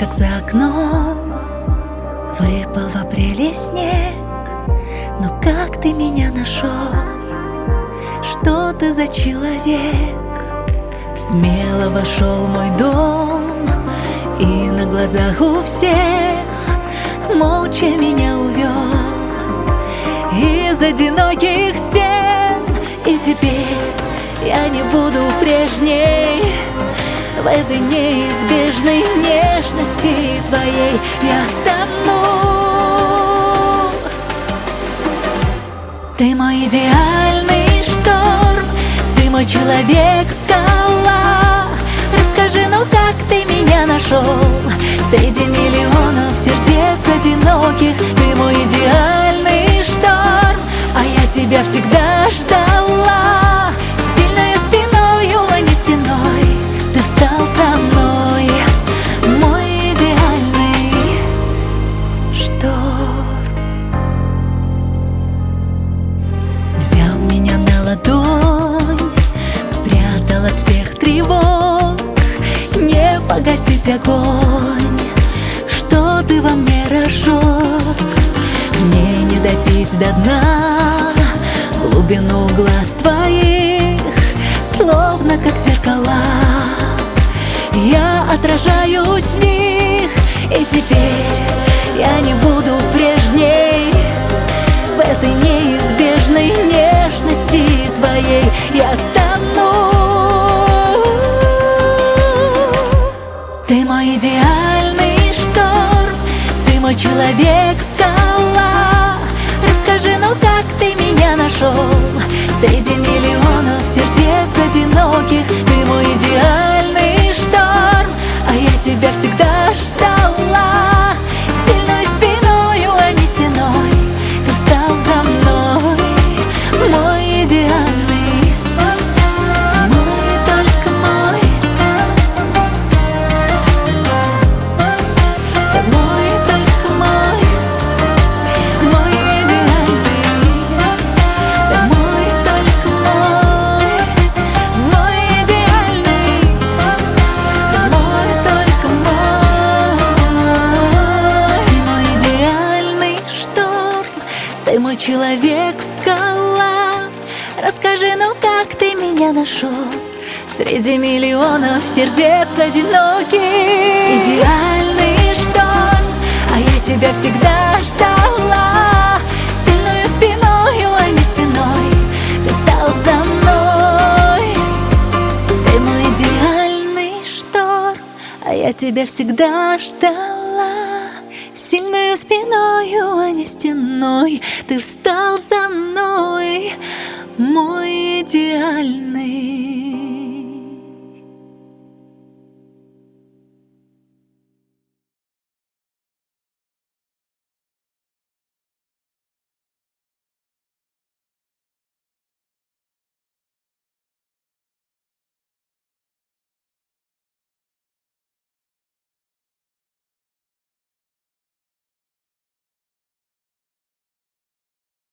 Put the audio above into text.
как за окном выпал в апреле снег. Но как ты меня нашел? Что ты за человек? Смело вошел в мой дом и на глазах у всех молча меня увел из одиноких стен. И теперь я не буду прежней в этой неизбежной нежности твоей. Я тону. Ты мой идеальный шторм, ты мой человек-скала. Расскажи, ну как ты меня нашел среди миллионов сердец одиноких? Ты мой идеальный шторм, а я тебя всегда ждала. Сильной спиною, а не стеной, ты встал за мной, мой идеальный шторм. Взял меня на ладонь, спрятал от всех тревог. Не погасить огонь, что ты во мне разжег. Мне не допить до дна глубину глаз твоих, словно как зеркала я отражаюсь в них. И теперь я не буду прежней в этой неизбежной нежности твоей. Я тону. Ты мой идеальный шторм, ты мой человек-скала. Расскажи, ну как ты меня нашел среди миллионов сердец одиноких? Ты мой идеальный шторм, а я тебя всегда ждала. Сильной спиною, а не стеной, ты встал за мной, мой идеальный, мой, только мой. Ты мой, только мой, мой идеальный. Ты мой, только мой, мой идеальный. Ты мой, только мой, мой идеальный шторм. Ты мой человек-скала. Расскажи, ну как ты меня нашел среди миллионов сердец одиноких? Идеальный шторм, а я тебя всегда ждала. Сильную спиною, а не стеной, ты встал за мной. Ты мой идеальный шторм, а я тебя всегда ждала. Сильную спиною, а не стеной, ты встал за мной, мой идеальный.